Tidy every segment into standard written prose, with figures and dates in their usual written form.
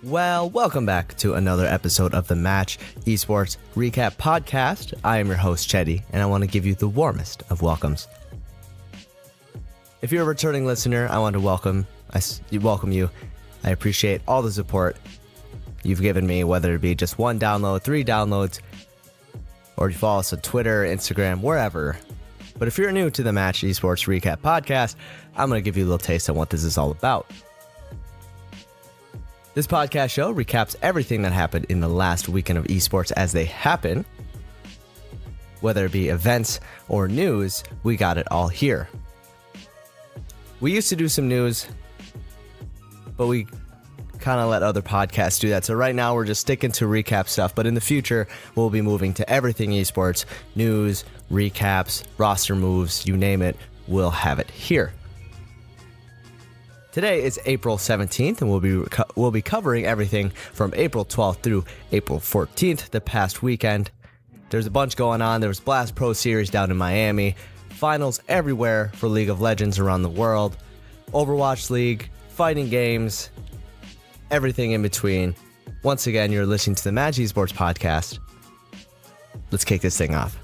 Well, welcome back to another episode of the Match Esports Recap Podcast. I am your host, Chetty, and I want to give you the warmest of welcomes. If you're a returning listener, I want to welcome you. I appreciate all the support you've given me, whether it be just 1 download, 3 downloads, or you follow us on Twitter, Instagram, wherever. But if you're new to the Match Esports Recap Podcast, I'm going to give you a little taste on what this is all about. This podcast show recaps everything that happened in the last weekend of esports as they happen. Whether it be events or news, we got it all here. We used to do some news, but we kind of let other podcasts do that. So right now we're just sticking to recap stuff, but in the future we'll be moving to everything esports, news, recaps, roster moves, you name it, we'll have it here. Today is April 17th, and we'll be covering everything from April 12th through April 14th, the past weekend. There's a bunch going on. There was Blast Pro Series down in Miami, finals everywhere for League of Legends around the world, Overwatch League, fighting games, everything in between. Once again, you're listening to the Match Esports Podcast. Let's kick this thing off.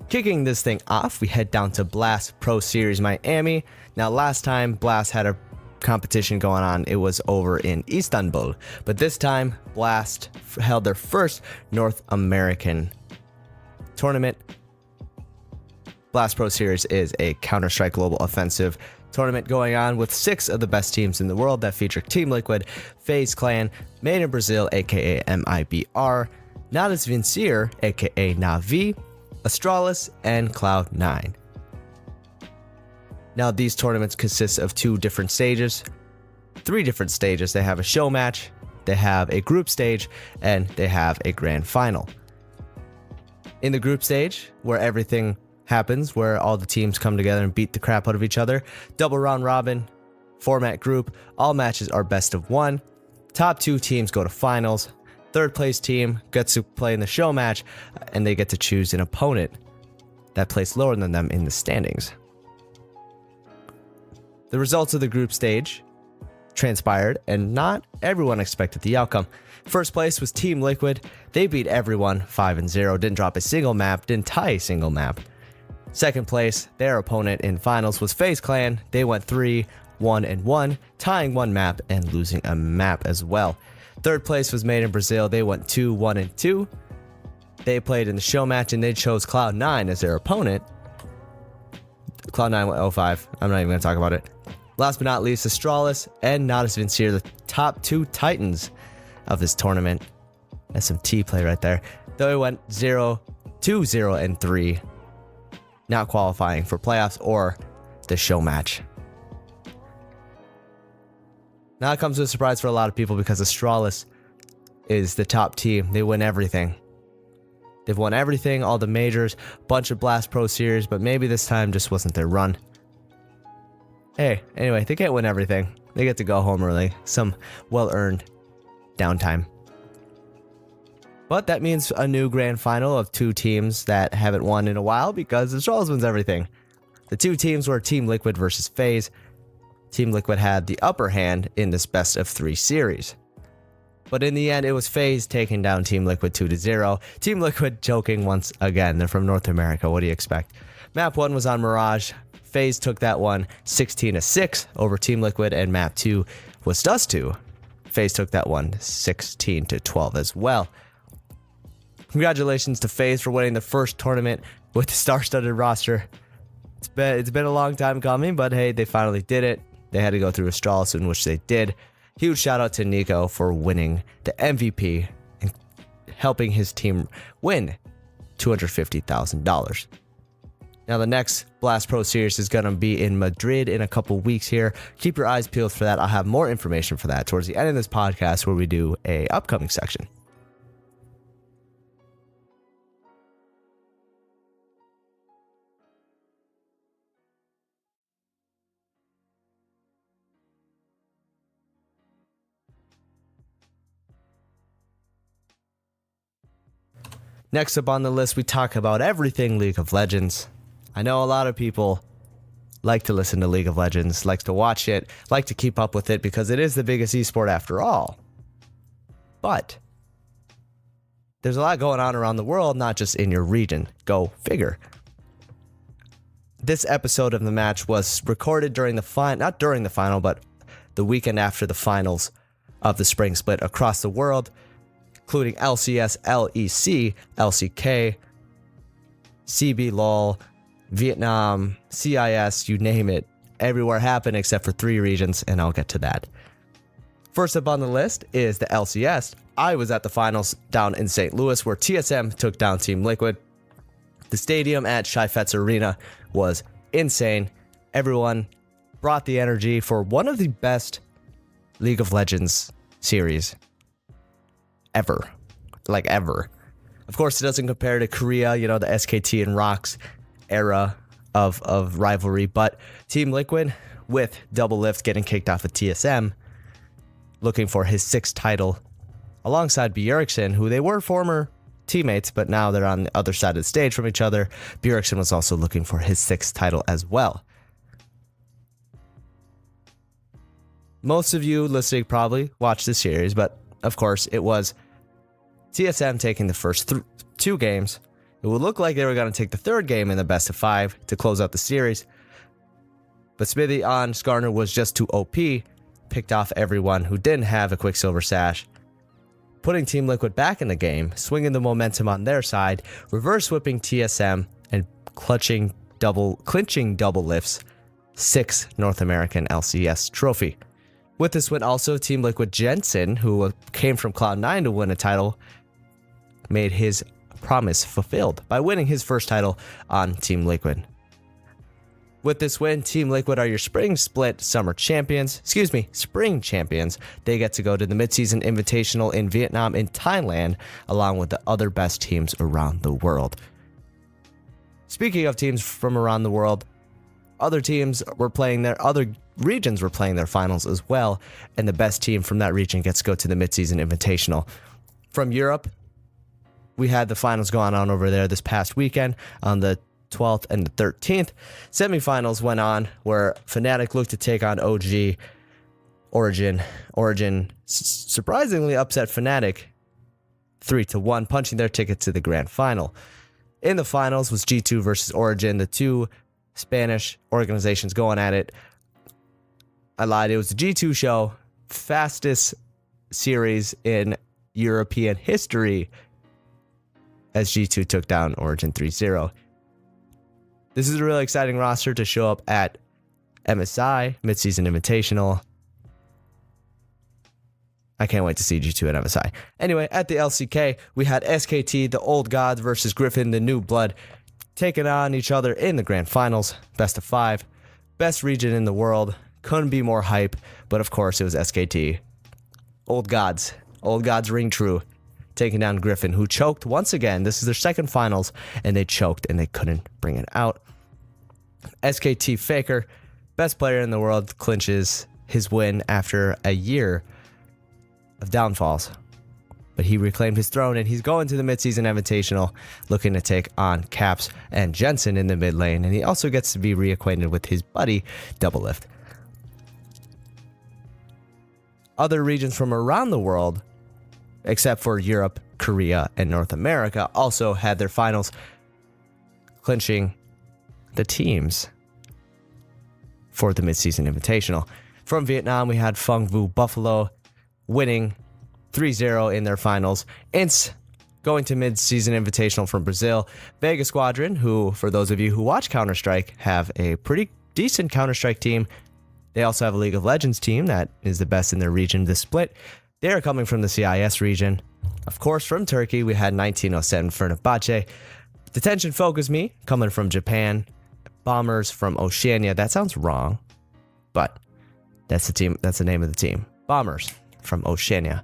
Kicking this thing off, we head down to Blast Pro Series Miami. Now, last time Blast had a competition going on, it was over in Istanbul. But this time, Blast held their first North American tournament. Blast Pro Series is a CounterStrike Global Offensive tournament going on with 6 of the best teams in the world that feature Team Liquid, FaZe Clan, Made in Brazil, aka MIBR, Nadas Vincere, aka Navi, Astralis, and Cloud9. Now, these tournaments consist of 3 different stages. They have a show match, they have a group stage, and they have a grand final. In the group stage, where everything happens, where all the teams come together and beat the crap out of each other, double round robin, format group, all matches are best of 1. Top 2 teams go to finals. Third place team gets to play in the show match, and they get to choose an opponent that placed lower than them in the standings. The results of the group stage transpired, and not everyone expected the outcome. First place was Team Liquid. They beat everyone 5-0, didn't drop a single map, didn't tie a single map. Second place, their opponent in finals was FaZe Clan. They went 3-1-1, tying 1 map and losing a map as well. Third place was Made in Brazil. They went 2-1-2. They played in the show match, and they chose Cloud9 as their opponent. Cloud9 went 0-5. I'm not even going to talk about it. Last but not least, Astralis and Nadas Vincere, the top 2 titans of this tournament. That's some T play right there. Though it went 0-2-0-3, not qualifying for playoffs or the show match. Now it comes as a surprise for a lot of people because Astralis is the top team. They win everything. They've won everything, all the majors, bunch of Blast Pro Series, but maybe this time just wasn't their run. Hey, anyway, they can't win everything. They get to go home early. Some well-earned downtime. But that means a new grand final of 2 teams that haven't won in a while because Astralis wins everything. The 2 teams were Team Liquid versus FaZe. Team Liquid had the upper hand in this best of 3 series. But in the end, it was FaZe taking down Team Liquid 2-0. Team Liquid choking once again. They're from North America. What do you expect? Map 1 was on Mirage. FaZe took that one 16-6 over Team Liquid, and Map 2 was Dust 2. FaZe took that one 16-12 as well. Congratulations to FaZe for winning the first tournament with the star-studded roster. It's been a long time coming, but hey, they finally did it. They had to go through Astralis, in which they did. Huge shout out to Nico for winning the MVP and helping his team win $250,000. Now, the next Blast Pro Series is going to be in Madrid in a couple weeks here. Keep your eyes peeled for that. I'll have more information for that towards the end of this podcast where we do a upcoming section. Next up on the list, we talk about everything League of Legends. I know a lot of people like to listen to League of Legends, like to watch it, like to keep up with it because it is the biggest esport after all. But there's a lot going on around the world, not just in your region. Go figure. This episode of the match was recorded during the not during the final, but the weekend after the finals of the spring split across the world, including LCS, LEC, LCK, CBLOL, Vietnam, CIS, you name it. Everywhere happened except for 3 regions, and I'll get to that. First up on the list is the LCS. I was at the finals down in St. Louis where TSM took down Team Liquid. The stadium at Chaifetz Arena was insane. Everyone brought the energy for one of the best League of Legends series ever. Like ever. Of course, it doesn't compare to Korea, you know, the SKT and ROX era of rivalry, but Team Liquid with Doublelift getting kicked off of TSM, looking for his 6th title alongside Bjergsen, who they were former teammates, but now they're on the other side of the stage from each other. Bjergsen was also looking for his 6th title as well. Most of you listening probably watched the series, but of course it was TSM taking the first 2 games. It would look like they were going to take the 3rd game in the best of 5 to close out the series. But Smithy on Skarner was just too OP, picked off everyone who didn't have a Quicksilver Sash, putting Team Liquid back in the game, swinging the momentum on their side, reverse whipping TSM, and clinching Doublelift's 6th North American LCS trophy. With this win also, Team Liquid Jensen, who came from Cloud9 to win a title, made his promise fulfilled by winning his first title on Team Liquid. With this win, Team Liquid are your spring champions. They get to go to the Midseason Invitational in Vietnam and Thailand, along with the other best teams around the world. Speaking of teams from around the world, other regions were playing their finals as well, and the best team from that region gets to go to the Midseason Invitational. From Europe, we had the finals going on over there this past weekend on the 12th and the 13th. Semifinals went on where Fnatic looked to take on OG Origin. Origin surprisingly upset Fnatic 3-1, punching their ticket to the grand final. In the finals was G2 versus Origin, the 2 Spanish organizations going at it. I lied, it was the G2 show, fastest series in European history, as G2 took down Origin 3-0. This is a really exciting roster to show up at MSI, Midseason Invitational. I can't wait to see G2 at MSI. Anyway, at the LCK, we had SKT, the Old Gods, versus Griffin, the New Blood, taking on each other in the grand finals, best of 5. Best region in the world, couldn't be more hype, but of course it was SKT. Old Gods ring true, taking down Griffin, who choked once again. This is their 2nd finals, and they choked and they couldn't bring it out. SKT Faker, best player in the world, clinches his win after a year of downfalls. But he reclaimed his throne, and he's going to the Midseason Invitational, looking to take on Caps and Jensen in the mid lane, and he also gets to be reacquainted with his buddy, Doublelift. Other regions from around the world, except for Europe, Korea, and North America, also had their finals, clinching the teams for the Midseason Invitational. From Vietnam, we had Phung Vu Buffalo winning 3-0 in their finals. Ince going to Midseason Invitational from Brazil. Vega Squadron, who, for those of you who watch CounterStrike, have a pretty decent CounterStrike team. They also have a League of Legends team that is the best in their region, the split. They are coming from the CIS region. Of course, from Turkey, we had 1907 Fenerbahce. Detention Focus Me, coming from Japan. Bombers from Oceania. That sounds wrong, but that's the team. That's the name of the team. Bombers from Oceania.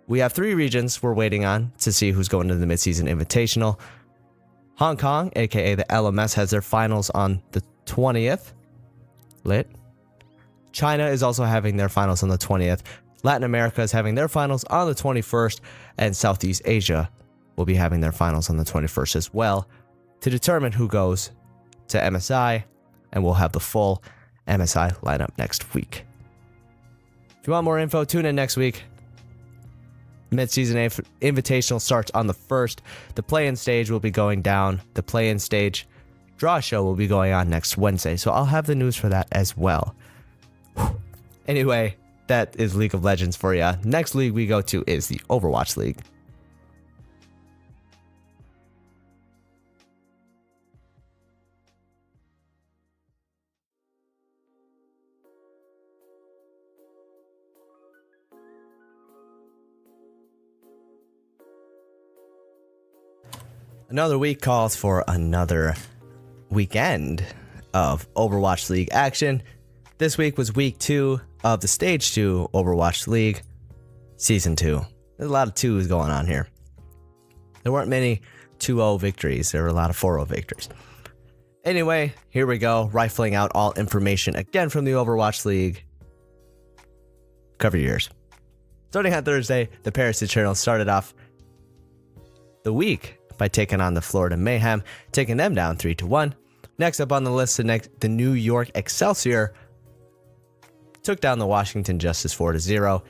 We have 3 regions we're waiting on to see who's going to the Midseason Invitational. Hong Kong, aka the LMS, has their finals on the 20th. Lit. China is also having their finals on the 20th. Latin America is having their finals on the 21st. And Southeast Asia will be having their finals on the 21st as well to determine who goes to MSI, and we'll have the full MSI lineup next week. If you want more info, tune in next week. Midseason Invitational starts on the 1st. The play-in stage will be going down. The play-in stage draw show will be going on next Wednesday, so I'll have the news for that as well. Anyway, that is League of Legends for you. Next league we go to is the Overwatch League. Another week calls for another weekend of Overwatch League action. This week was week 2 of the Stage 2 Overwatch League Season 2. There's a lot of 2s going on here. There weren't many 2-0 victories. There were a lot of 4-0 victories. Anyway, here we go, rifling out all information again from the Overwatch League. Cover your ears. Starting on Thursday, the Paris Eternals started off the week by taking on the Florida Mayhem, taking them down 3-1. Next up on the list, the New York Excelsior took down the Washington Justice 4-0.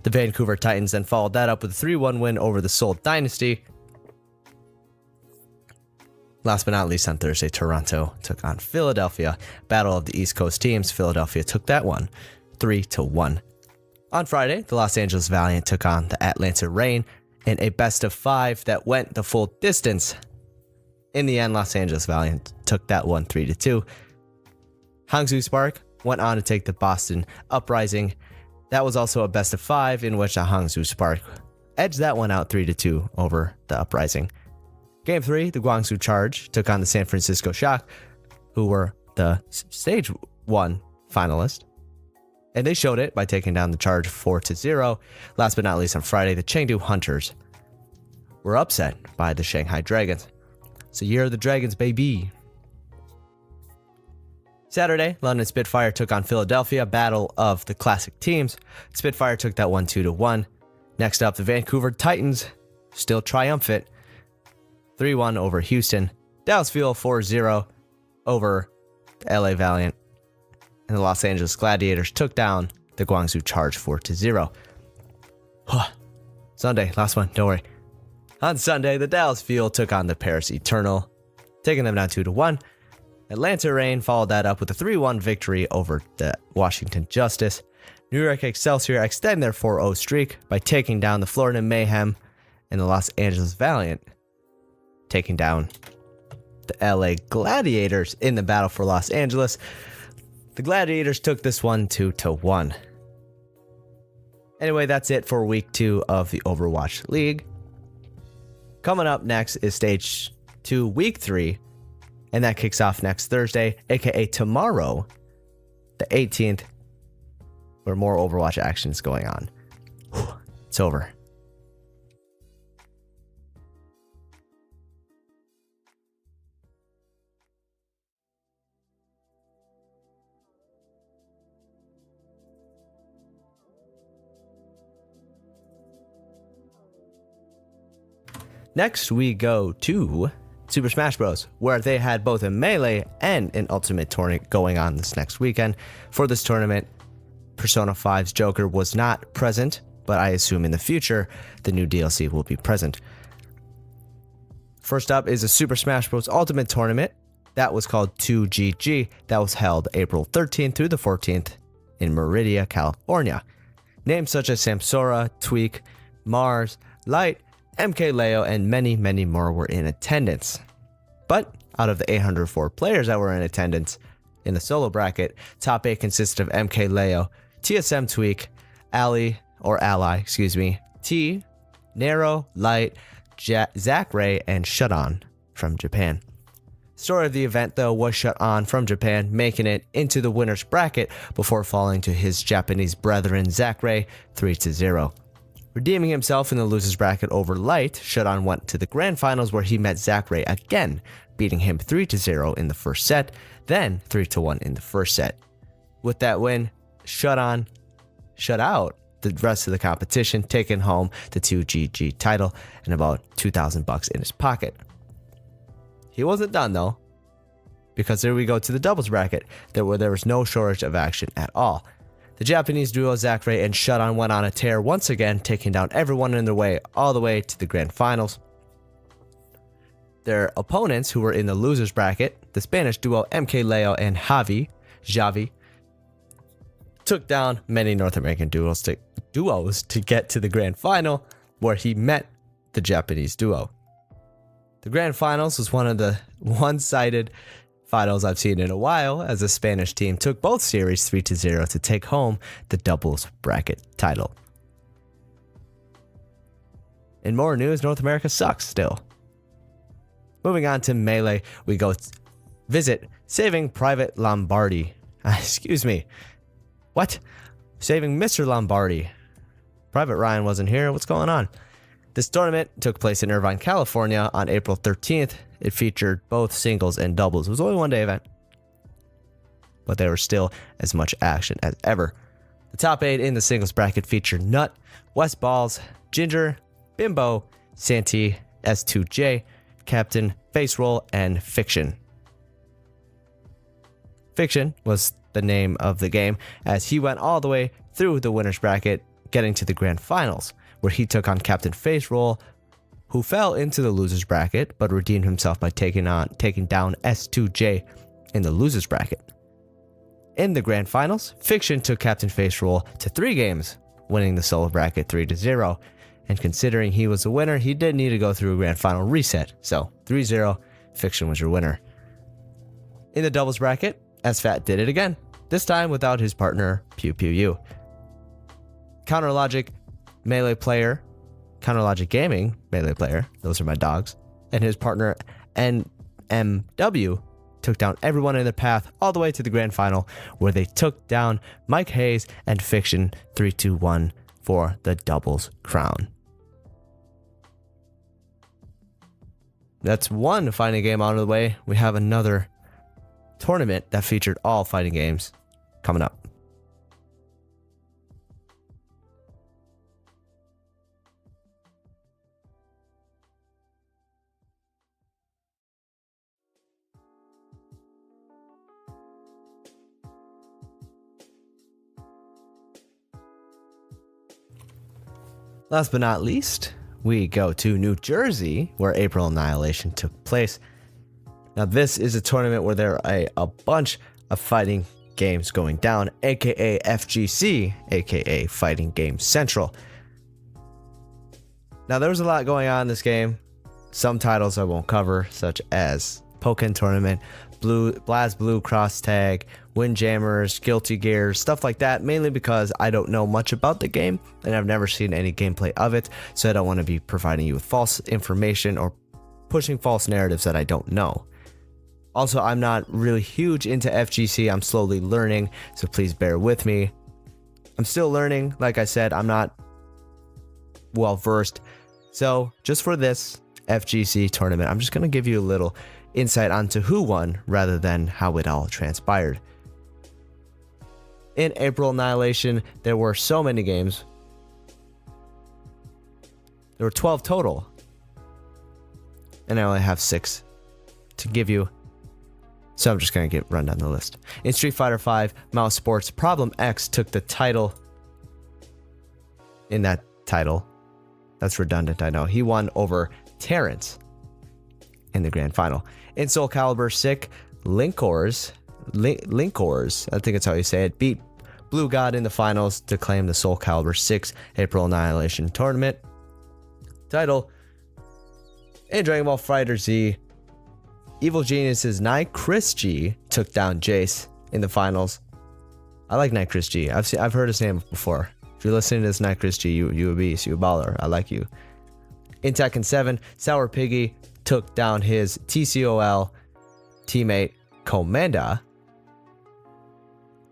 The Vancouver Titans then followed that up with a 3-1 win over the Seoul Dynasty. Last but not least, on Thursday, Toronto took on Philadelphia. Battle of the East Coast teams. Philadelphia took that one 3-1. On Friday, the Los Angeles Valiant took on the Atlanta Reign in a best-of-5 that went the full distance. In the end, Los Angeles Valiant took that one 3-2. Hangzhou Spark went on to take the Boston Uprising. That was also a best-of-5 in which the Hangzhou Spark edged that one out 3-2 over the Uprising. Game 3, the Guangzhou Charge took on the San Francisco Shock, who were the Stage 1 finalist. And they showed it by taking down the Charge 4-0. Last but not least, on Friday, the Chengdu Hunters were upset by the Shanghai Dragons. It's the year of the Dragons, baby. Saturday, London Spitfire took on Philadelphia, battle of the classic teams. Spitfire took that one 2-1. Next up, the Vancouver Titans, still triumphant, 3-1 over Houston. Dallas Fuel 4-0 over the LA Valiant. And the Los Angeles Gladiators took down the Guangzhou Charge 4-0. Sunday, last one, don't worry. On Sunday, the Dallas Fuel took on the Paris Eternal, taking them down 2-1. Atlanta Reign followed that up with a 3-1 victory over the Washington Justice. New York Excelsior extend their 4-0 streak by taking down the Florida Mayhem, and the Los Angeles Valiant taking down the LA Gladiators in the battle for Los Angeles. The Gladiators took this one 2-1. Anyway, that's it for week 2 of the Overwatch League. Coming up next is Stage 2, Week 3, and that kicks off next Thursday, aka tomorrow, the 18th, where more Overwatch action is going on. It's over. Next, we go to Super Smash Bros., where they had both a Melee and an Ultimate tournament going on this next weekend. For this tournament, Persona 5's Joker was not present, but I assume in the future, the new DLC will be present. First up is a Super Smash Bros. Ultimate tournament that was called 2GG, that was held April 13th through the 14th in Meridia, California. Names such as Samsora, Tweak, Mars, Light, MK Leo, and many, many more were in attendance. But out of the 804 players that were in attendance in the solo bracket, top 8 consisted of MK Leo, TSM Tweak, Ally, T, Nero, Light, Zach Ray, and Shut-On from Japan. Story of the event, though, was Shut-On from Japan, making it into the winner's bracket before falling to his Japanese brethren Zach Ray 3-0. Redeeming himself in the losers bracket over Light, Shut-On went to the grand finals where he met Zach Ray again, beating him 3-0 in the first set, then 3-1 in the first set. With that win, Shut-On shut out the rest of the competition, taking home the 2GG title and about $2,000 in his pocket. He wasn't done though, because here we go to the doubles bracket, where there was no shortage of action at all. The Japanese duo Zachary and Shutdown went on a tear once again, taking down everyone in their way all the way to the grand finals. Their opponents, who were in the losers bracket, the Spanish duo MK Leo and Javi, took down many North American duos to get to the grand final, where he met the Japanese duo. The grand finals was one of the one-sided finals I've seen in a while, as the Spanish team took both series 3-0 to take home the doubles bracket title. In more news, North America sucks still. Moving on to Melee, we go visit Saving Private Lombardi. Excuse me. What? Saving Mr. Lombardi. Private Ryan wasn't here. What's going on? This tournament took place in Irvine, California on April 13th. It featured both singles and doubles. It was only a one-day event, but there was still as much action as ever. The top 8 in the singles bracket featured Nut, West Balls, Ginger, Bimbo, Santee, S2J, Captain, Face Roll, and Fiction. Fiction was the name of the game, as he went all the way through the winners bracket, getting to the grand finals, where he took on Captain Face Roll, who fell into the losers bracket but redeemed himself by taking down S2J in the losers bracket. In the grand finals, Fiction took Captain Face Roll to 3 games, winning the solo bracket 3-0. And considering he was the winner, he did need to go through a grand final reset. So 3-0, Fiction was your winner. In the doubles bracket, SFAT did it again, this time without his partner Pew Pew U. Counterlogic Gaming Melee player, those are my dogs, and his partner NMW took down everyone in their path all the way to the grand final, where they took down Mike Hayes and Fiction 3-1 for the doubles crown. That's one fighting game out of the way. We have another tournament that featured all fighting games coming up. Last but not least, we go to New Jersey, where April Annihilation took place. Now, this is a tournament where there are a bunch of fighting games going down, aka FGC, aka Fighting Game Central. Now, there was a lot going on in this game. Some titles I won't cover, such as Pokken Tournament, BlazBlue Cross Tag, Windjammers, Guilty Gear, stuff like that, mainly because I don't know much about the game and I've never seen any gameplay of it, so I don't want to be providing you with false information or pushing false narratives that I don't know. Also, I'm not really huge into FGC. I'm slowly learning, so please bear with me. I'm still learning. Like I said, I'm not well versed. So just for this FGC tournament, I'm just going to give you a little insight onto who won rather than how it all transpired. In April Annihilation, there were so many games. There were 12 total, and I only have 6 to give you. So I'm just going to run down the list. In Street Fighter V, Mouse Sports, Problem X took the title. In that title, that's redundant, I know. He won over Terrence in the grand final. In Soul Calibur 6, Linkors, I think that's how you say it, beat Blue God in the finals to claim the Soul Calibur 6 April Annihilation tournament title. In Dragon Ball FighterZ, Evil Genius's Night Chris G took down Jace in the finals. I like Night Chris G. I've heard his name before. If you're listening to this, Night Chris G, you a beast, you a baller. I like you. In Tekken 7, Sour Piggy took down his TCOL teammate Comanda.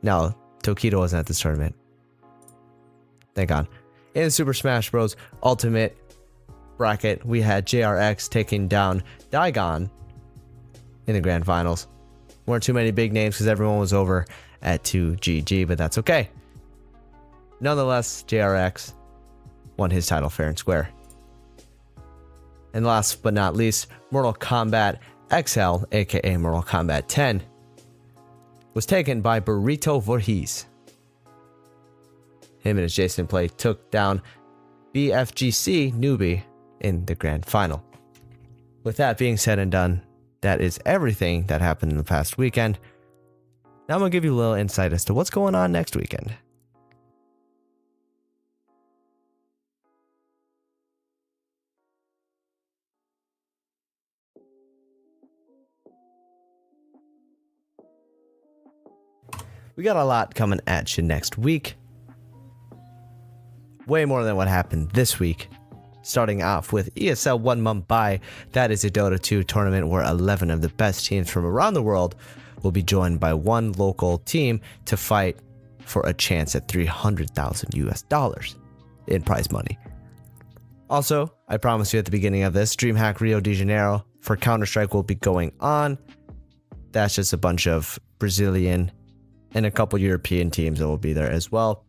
Now, Tokido wasn't at this tournament. Thank God. In Super Smash Bros. Ultimate bracket, we had JRX taking down Daigon in the grand finals. Weren't too many big names because everyone was over at 2GG, but that's okay. Nonetheless, JRX won his title fair and square. And last but not least, Mortal Kombat XL, aka Mortal Kombat 10, was taken by Burrito Voorhees. Him and his Jason play took down BFGC Newbie in the grand final. With that being said and done, that is everything that happened in the past weekend. Now I'm going to give you a little insight as to what's going on next weekend. We got a lot coming at you next week. Way more than what happened this week. Starting off with ESL 1 Mumbai. That is a Dota 2 tournament where 11 of the best teams from around the world will be joined by one local team to fight for a chance at $300,000 in prize money. Also, I promised you at the beginning of this, DreamHack Rio de Janeiro for CounterStrike will be going on. That's just a bunch of Brazilian and a couple European teams that will be there as well.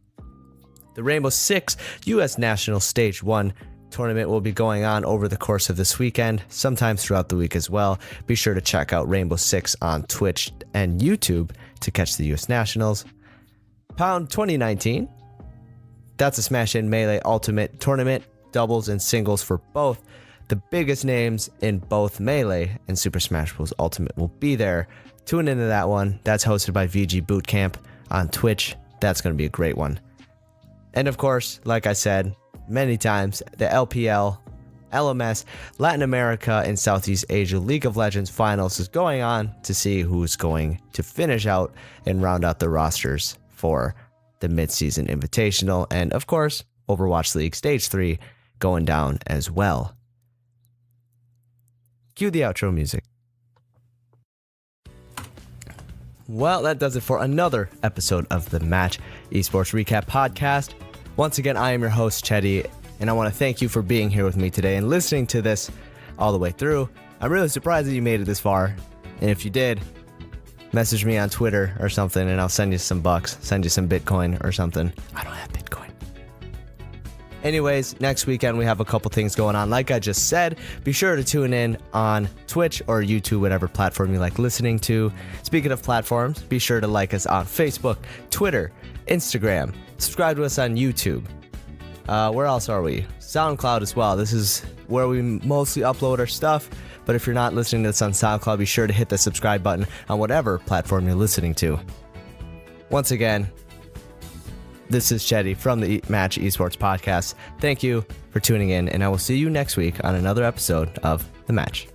The Rainbow Six US National Stage 1 tournament will be going on over the course of this weekend, sometimes throughout the week as well. Be sure to check out Rainbow Six on Twitch and YouTube to catch the US Nationals. Pound 2019, that's a Smash In Melee Ultimate tournament, doubles and singles for both. The biggest names in both Melee and Super Smash Bros. Ultimate will be there. Tune into that one. That's hosted by VG Bootcamp on Twitch. That's going to be a great one. And of course, like I said many times, the LPL, LMS, Latin America, and Southeast Asia League of Legends Finals is going on to see who's going to finish out and round out the rosters for the Midseason Invitational. And of course, Overwatch League Stage 3 going down as well. Cue the outro music. Well, that does it for another episode of the Match Esports Recap Podcast. Once again, I am your host, Chetty, and I want to thank you for being here with me today and listening to this all the way through. I'm really surprised that you made it this far, and if you did, message me on Twitter or something, and I'll send you some bucks, send you some Bitcoin or something. I don't have Bitcoin. Anyways, next weekend we have a couple things going on. Like I just said, be sure to tune in on Twitch or YouTube, whatever platform you like listening to. Speaking of platforms, be sure to like us on Facebook, Twitter, Instagram. Subscribe to us on YouTube. Where else are we? SoundCloud as well. This is where we mostly upload our stuff. But if you're not listening to this on SoundCloud, be sure to hit the subscribe button on whatever platform you're listening to. Once again, this is Chetty from the Match Esports Podcast. Thank you for tuning in, and I will see you next week on another episode of The Match.